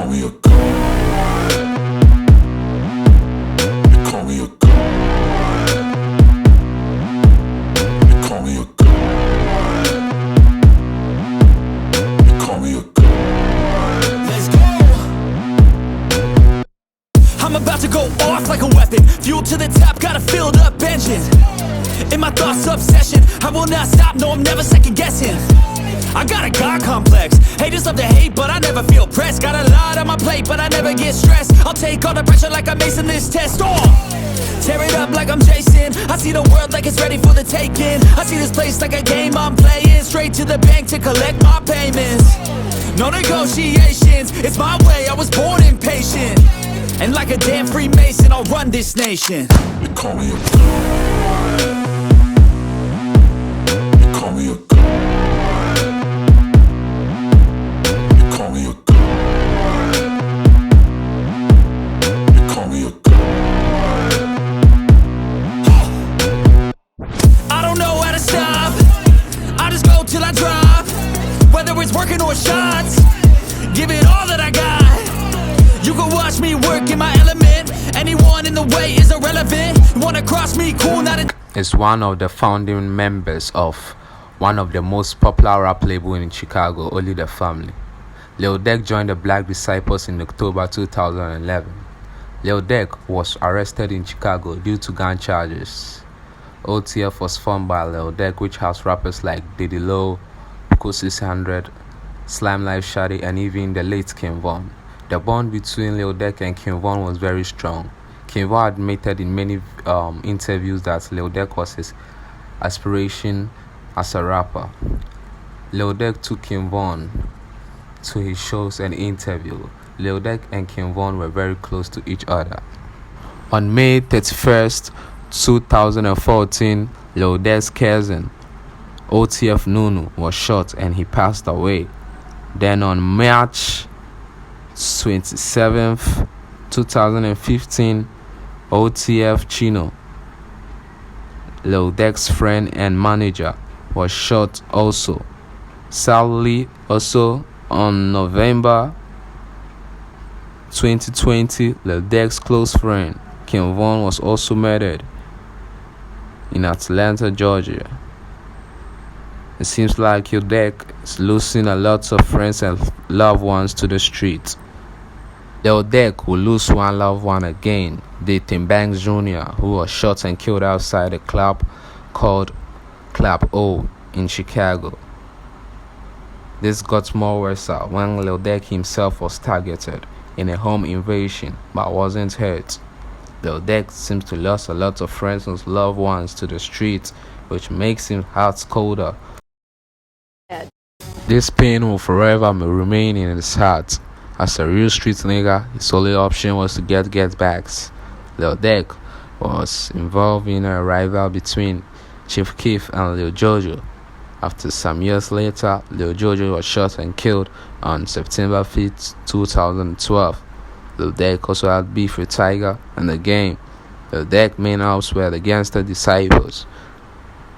me a god. They call me a god. They call me a god. They call me a god. Let's go. I'm about to go off like a weapon. Fuel to the top, got a filled up engine. In my thoughts, obsession. I will not stop, no, I'm never second guessing. I got a God complex. Haters love to hate, but I never feel pressed. Got a lot on my plate, but I never get stressed. I'll take all the pressure like I'm acing this test. Tear it up like I'm Jason. I see the world like it's ready for the taking. I see this place like a game I'm playing. Straight to the bank to collect my payments. No negotiations, it's my way, I was born impatient. And like a damn Freemason, I'll run this nation. They call me a god. They call me a god. They call me a god. They call me a god. I don't know how to stop. I just go till I drop. Whether it's working or shots, give it all that I got. You can watch me work in my element. Anyone in the way is irrelevant. You wanna cross me, cool, not a... Is one of the founding members of one of the most popular rap label in Chicago, Only the Family. Lil Deck joined the Black Disciples in October 2011. Lil Deck was arrested in Chicago due to gun charges. OTF was formed by Lil Deck, which has rappers like Diddy Low, Pico 600, Slime Life Shady, and even the late King Von. The bond between Lil Deck and King Von was very strong. King Von admitted in many interviews that Lil Deck was his aspiration as a rapper. Lil Deck took King Von to his shows and interviews. Lil Deck and King Von were very close to each other. On May 31st, 2014, Lil Deck's cousin, OTF Nunu, was shot and he passed away. Then on March 27th, 2015, OTF Chino, Lil Deck's friend and manager, was shot also. Sadly, also on November 2020, Lil Deck's close friend, King Von, was also murdered in Atlanta, Georgia. It seems like Lil Deck is losing a lot of friends and loved ones to the street. Lil Deck will lose one loved one again, Dayton Banks Jr., who was shot and killed outside a club called Club O in Chicago. This got more worse when Lil Deck himself was targeted in a home invasion but wasn't hurt. Lil Deck seems to lose a lot of friends and loved ones to the street, which makes him heart colder. This pain will forever remain in his heart. As a real street nigga, his only option was to get backs. Lil Deck was involved in a rival between Chief Keef and Lil Jojo. After some years later, Lil Jojo was shot and killed on September 5th, 2012. Lil Deck also had beef with Tiger and The Game. Lil Deck's main ops were the Gangsta Disciples,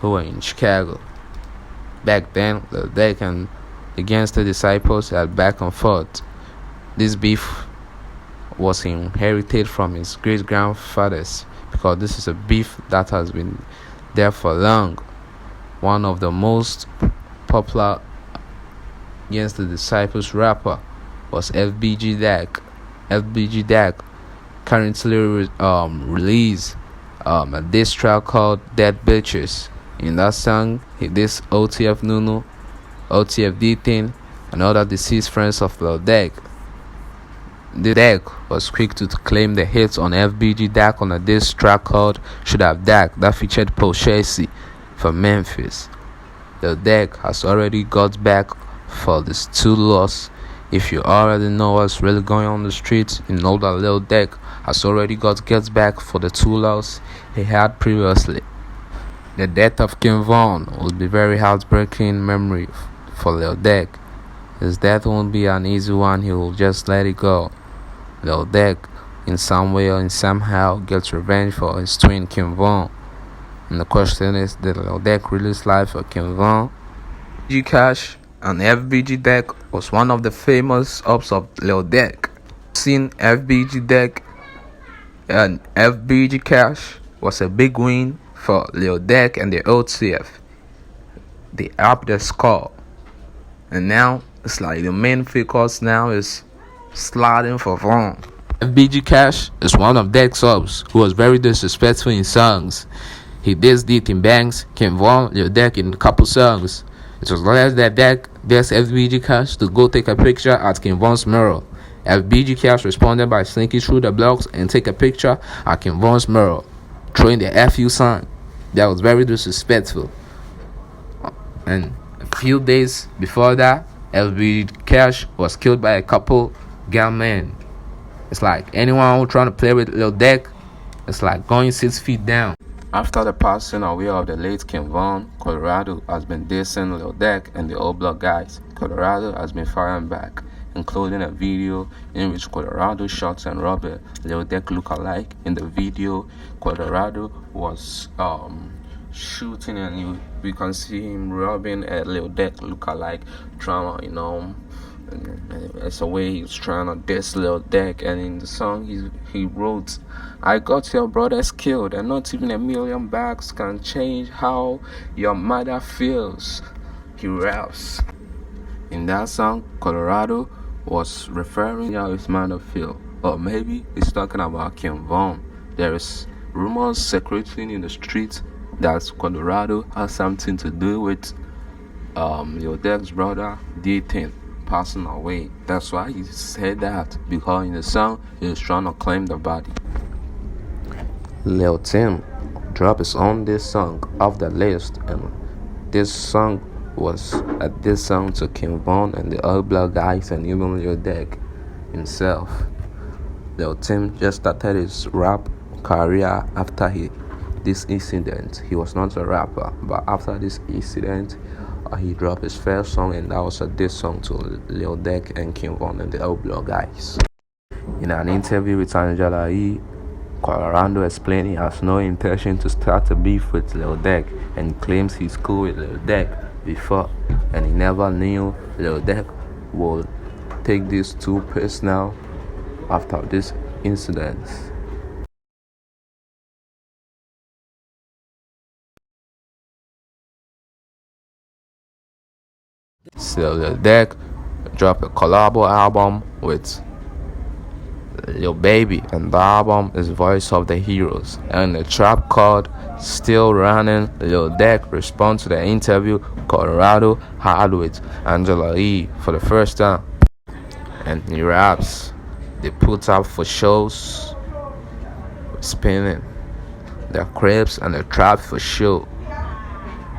who were in Chicago. Back then, Lil Deck and the Gangsta Disciples had back and forth. This beef was inherited from his great-grandfathers because this is a beef that has been there for long. One of the most popular Gangsta Disciples rapper was FBG Deck. FBG Deck currently released a diss track called Dead Bitches. In that song, he dissed OTF Nunu, OTF D-Tin, and other deceased friends of Lil Deck. The Deck was quick to claim the hits on FBG Deck on a diss track called Should Have Deck that featured Pochesi from Memphis. The Deck has already got back for this 2 loss. If you already know what's really going on the streets, you know that Lil Deck has already gets back for the 2 loss he had previously. The death of King Von will be very heartbreaking memory for Lil Deck. His death won't be an easy one, he will just let it go. Lil Deck, in some way or in somehow, gets revenge for his twin King Von. And the question is, did Lil Deck release live for King Von? G Cash and FBG Deck was one of the famous ops of Lil Deck. Seen FBG Deck and FBG Cash was a big win for Lil Deck and the OTF. They upped their score, and now it's like the main focus now is sliding for Vaughn. FBG Cash is one of Deck's subs who was very disrespectful in songs. He dissed in Banks, Kim Vaughn, Lil Deck in a couple songs. It was alleged that Deck asked FBG Cash to go take a picture at Kim Vaughn's mural. FBG Cash responded by sneaking through the blocks and take a picture at Kim Vaughn's mural, throwing the FU sign. That was very disrespectful. And a few days before that, FBG Cash was killed by a couple gunmen. It's like anyone who trying to play with Lil Deck, it's like going 6 feet down. After the passing away of the late Kim Vaughn, Colorado has been dissing Lil Deck and the old block guys. Colorado has been firing back, including a video in which Colorado shot and robbed a Lil Deck lookalike. In the video, Colorado was shooting, and we can see him robbing a Lil Deck lookalike, trying, it's a way he's trying to diss Lil Deck. And in the song he wrote, "I got your brothers killed, and not even $1 million can change how your mother feels," he raps. In that song, Colorado was referring to how his mother feel, or maybe he's talking about Kim Vaughn. There is rumors circulating in the streets that Colorado has something to do with Lil Deck's brother D10 passing away. That's why he said that, because in the song he was trying to claim the body. Lil Tim dropped his own diss song off the list, and this song was a diss song to Kim Vaughn and the old block guys, and even Lil Deck himself. Lil Tim just started his rap career after this incident. He was not a rapper, but after this incident, he dropped his first song, and that was a diss song to Lil Deck and Kim Vaughn and the old block guys. In an interview with Angela E, Colorado explained he has no intention to start a beef with Lil Deck, and claims he's cool with Lil Deck before, and he never knew Lil Deck would take this too personal after this incident. So Lil Deck dropped a collabo album with Lil Baby, and the album is Voice of the Heroes, and the trap called Still Running. Lil Deck responds to the interview Colorado had with Angela E for the first time, and he raps. They put up for shows, spinning the cribs and the trap for show.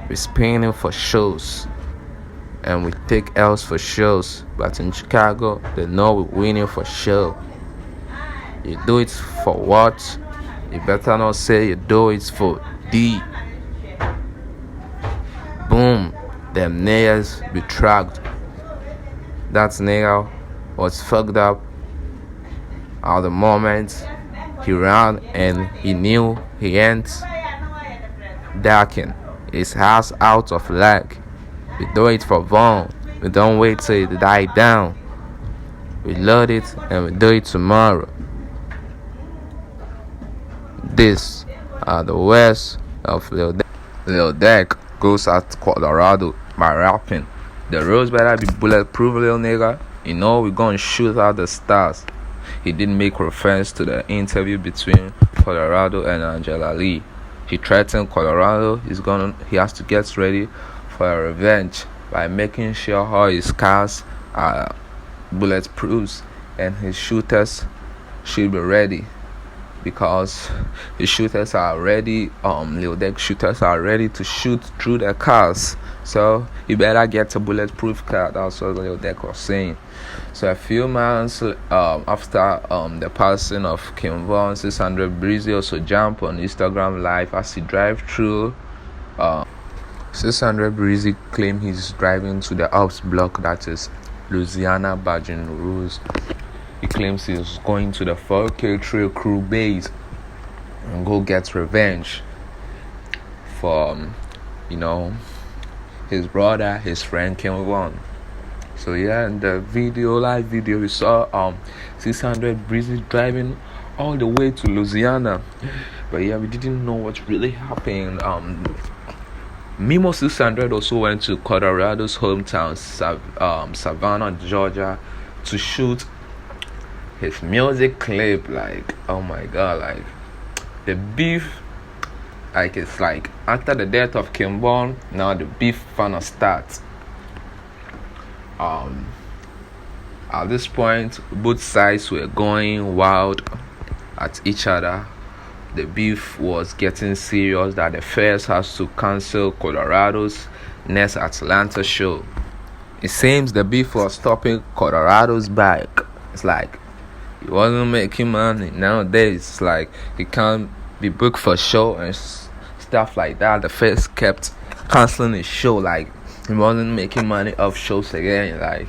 We're spinning for shows, and we take L's for shows, but in Chicago they know we're winning for show. You do it for what? You better not say you do it for D. Boom, them niggas be tracked. That nigga was fucked up at the moment he ran, and he knew he ain't darking his house out of luck. We do it for Vaughn. We don't wait till it die down. We load it and we do it tomorrow. This are the words of Lil Deck. Lil Deck goes at Colorado by rapping. The roads better be bulletproof, little nigga. You know we gonna shoot out the stars. He didn't make reference to the interview between Colorado and Angela Lee. He threatened Colorado he has to get ready for a revenge by making sure all his cars are bulletproof, and his shooters should be ready, because his shooters are ready. Lil Deck shooters are ready to shoot through their cars, so you better get a bulletproof car. That's what Lil Deck was saying. So a few months after the passing of Kim Vaughn, 600 Breezy also jumped on Instagram Live as he drive through. 600 Breezy claimed he's driving to the Ops block, that is Louisiana Baton Rouge. He claims he's going to the 4K Trail Crew base and go get revenge for his brother, his friend Kim Vaughn. So yeah, in the live video, we saw 600 Breezy driving all the way to Louisiana, but yeah, we didn't know what really happened. Mimo 600 also went to Colorado's hometown, Savannah, Georgia, to shoot his music clip. Like, oh my god, like the beef, like it's like after the death of Kimball, now the beef finna starts. At this point, both sides were going wild at each other. The beef was getting serious that the Feds has to cancel Colorado's next Atlanta show. It seems the beef was stopping Colorado's back. It's like he wasn't making money. Nowadays, it's like he can't be booked for show and stuff like that. The Feds kept canceling his show. Like he wasn't making money off shows again. Like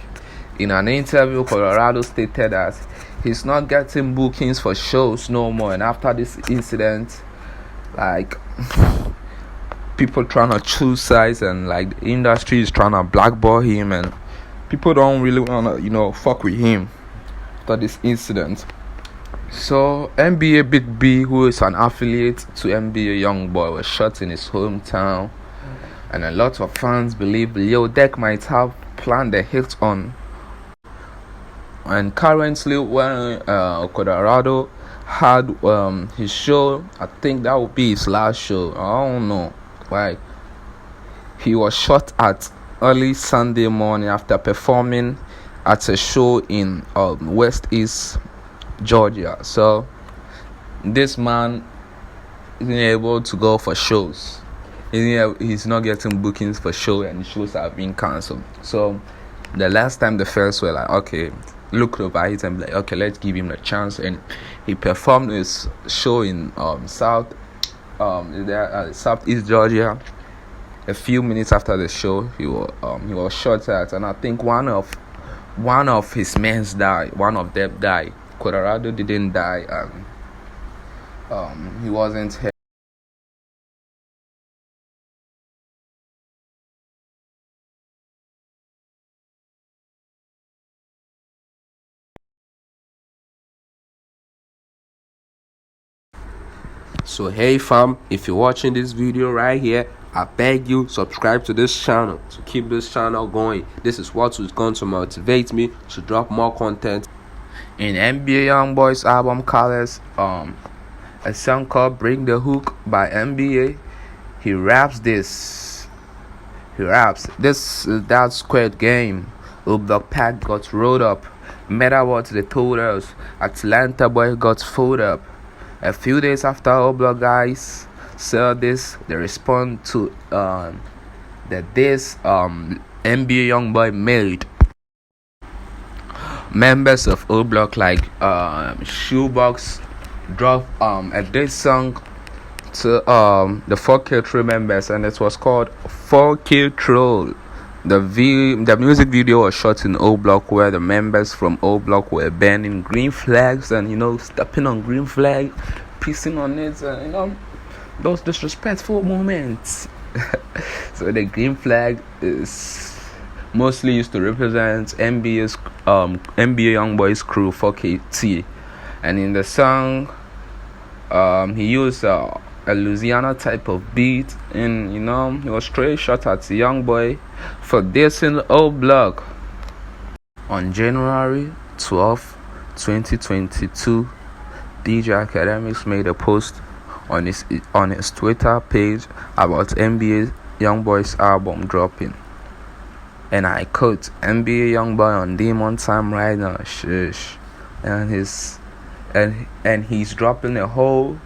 in an interview, Colorado stated that he's not getting bookings for shows no more. And after this incident, like people trying to choose sides, and like the industry is trying to blackball him, and people don't really wanna fuck with him after this incident. So NBA Big B, who is an affiliate to NBA Youngboy, was shot in his hometown, and a lot of fans believe Lil Deck might have planned a hit on. And currently, when Colorado had his show, I think that would be his last show. I don't know. Like, he was shot at early Sunday morning after performing at a show in West East Georgia. So this man isn't able to go for shows. He's not getting bookings for show, and shows have been cancelled. So the last time the Feds were like, okay, look over it and be like, okay, let's give him a chance, and he performed his show in Southeast Georgia. A few minutes after the show, he was shot at, and I think one of his men died. One of them died. Colorado didn't die, and he wasn't hurt. So hey fam, if you're watching this video right here, I beg you, subscribe to this channel to keep this channel going. This is what is going to motivate me to drop more content. In NBA Youngboy's album Colors, a song called Bring the Hook by NBA, he raps this that squared game. Block Pack got rolled up. Matter what they told us, Atlanta boy got fooled up. A few days after Oblock guys saw this, they respond to this NBA Youngboy made. Members of Oblock like Shoebox dropped a diss song to the 4K3 members, and it was called 4K Troll. The music video was shot in O Block, where the members from O Block were burning green flags and stepping on green flag, pissing on it, and those disrespectful moments. So the green flag is mostly used to represent NBA Youngboy's crew 4KT, and in the song he used a Louisiana type of beat, and he was straight shot at Youngboy for this in O Block. On January 12, 2022, DJ Academics made a post on his Twitter page about NBA Youngboy's album dropping, and I quote, NBA Youngboy on Demon Time right now, shush. And he's dropping a whole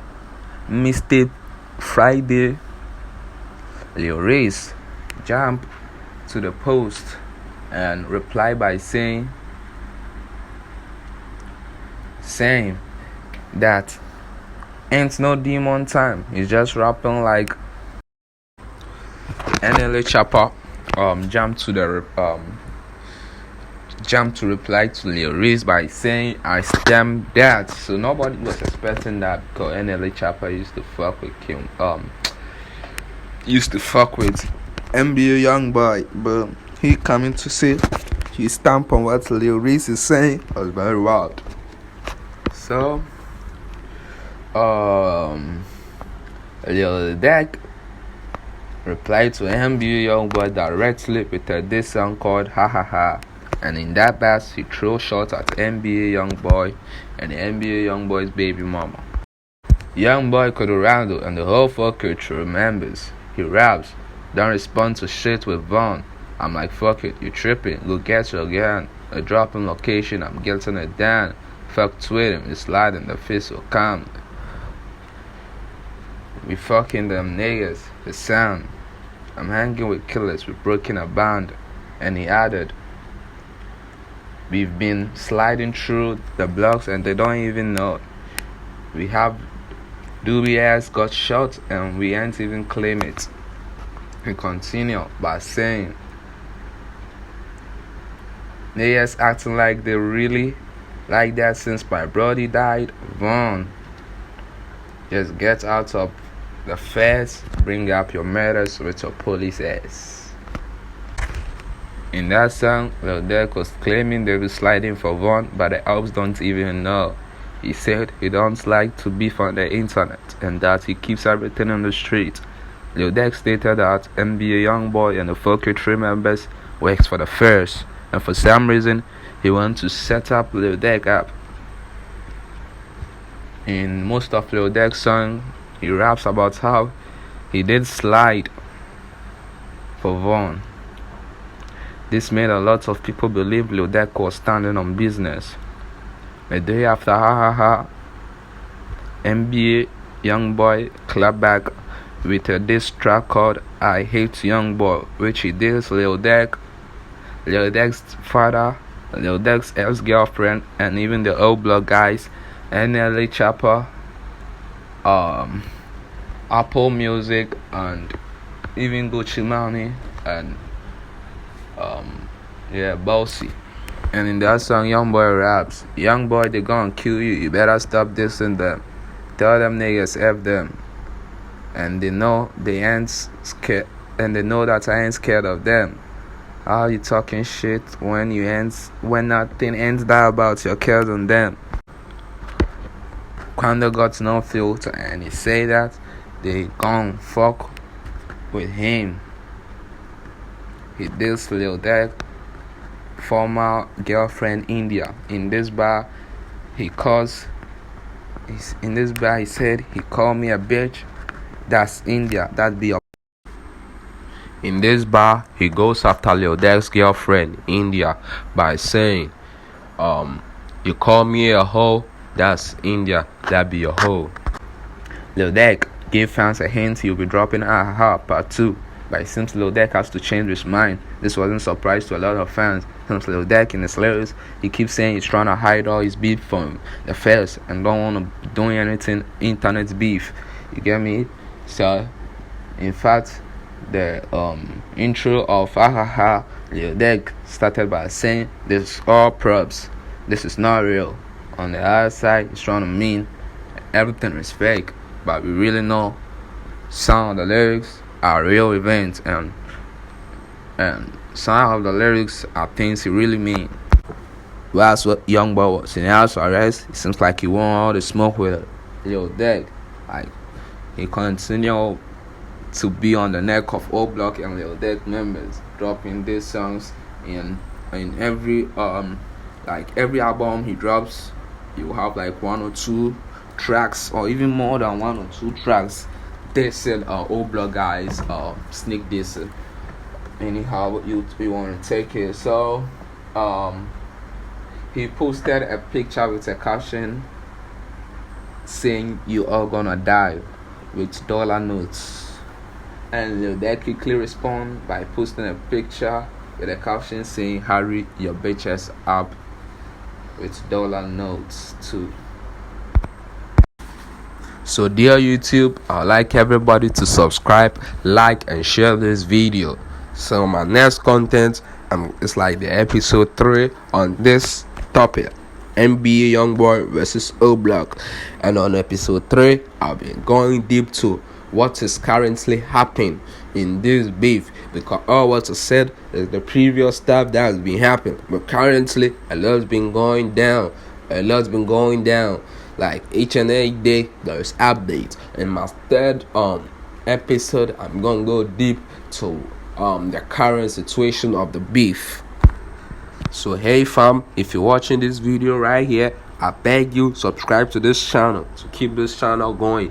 mixtape Friday. Lil Reese jumped to the post and replied by saying that ain't no Demon Time. He's just rapping like NLA Chopper. Jumped to reply to Lil Reese by saying, I stem that. So nobody was expecting that, because NLA Chopper used to fuck with NBA Youngboy, but he coming to say his stamp on what Lil Reese is saying was very wild. So, Lil Deck replied to NBA Youngboy directly with a diss song called Ha Ha Ha. And in that bass, he threw shots at NBA Youngboy and the NBA Youngboy's baby mama. Youngboy could handle and the whole fuck it remembers. He raps, don't respond to shit with Vaughn. I'm like, fuck it, you tripping, go get your gun. A dropping location, I'm getting it down. Fuck tweeting, it's sliding the fist so calm. We fucking them niggas, the sound. I'm hanging with killers, we broken a band. And he added, we've been sliding through the blocks and they don't even know. We have doobie ass got shot and we ain't even claim it. He continued by saying, niggas acting like they really like that since my brody died. Vaughn, just get out of the feds, bring up your matters with your police ass. In that song, Lil Deck was claiming they were sliding for Vaughn, but the Alps don't even know. He said he don't like to beef on the internet and that he keeps everything on the street. Lil Deck stated that NBA Youngboy and the Pt2 members works for the feds, and for some reason he wants to set up Lil Deck up. In most of Lil Deck's songs, he raps about how he did slide for Vaughn. This made a lot of people believe Lil Deck was standing on business. The day after Ha Ha Ha, NBA Youngboy clapped back with a diss track called I Hate Youngboy, which he dissed Lil Deck, Lil Deck's father, Lil Deck's ex-girlfriend, and even the old block guys, NLA Chopper, Apple Music, and even Gucci Mane, and Bossy. And in that song, Youngboy raps, Youngboy, they gonna kill you, you better stop dissing them. Tell them niggas F them. And they know they ain't scared, and they know that I ain't scared of them. How you talking shit when nothing ain't that about your cares on them? Quando got no filter, and he say that they gon' fuck with him. He dissed Lil Deck, former girlfriend India. In this bar, he said he called me a bitch. That's India. That be a. In this bar, he goes after Lil Deck's girlfriend India by saying, you call me a hoe. That's India. That be a hoe. Lil Deck gave fans a hint he'll be dropping Ha Ha Ha Part 2. But it seems Lil Deck has to change his mind. This wasn't a surprise to a lot of fans. Since Lil Deck in his lyrics, he keeps saying he's trying to hide all his beef from the feds and don't want to do anything internet beef. You get me? So, in fact, the intro of Ha Ha Ha, Lil Deck started by saying, this is all props. This is not real. On the other side, he's trying to mean everything is fake. But we really know some of the lyrics are real events, and some of the lyrics are things he really mean. Whilst what Youngboy was in house arrest, it seems like he won all the smoke with Lil Deck. Like, he continued to be on the neck of O Block and Lil Deck members, dropping these songs in every every album he drops. You have like 1 or 2 tracks, or even more than 1 or 2 tracks. They said O Block guys sneak this. Anyhow, you want to take it. So he posted a picture with a caption saying you all gonna die with dollar notes, and Lil Deck quickly respond by posting a picture with a caption saying hurry your bitches up with dollar notes too. So dear YouTube, I'd like everybody to subscribe, like, and share this video. So my next content, it's like the episode 3 on this topic, NBA Youngboy versus O Block. And on episode 3, I'll be going deep to what is currently happening in this beef because all what I said is the previous stuff that has been happening. But currently, a lot's been going down. Like each and every day, there's updates. In my third episode, I'm gonna go deep to the current situation of the beef. So hey fam, if you're watching this video right here, I beg you subscribe to this channel to keep this channel going.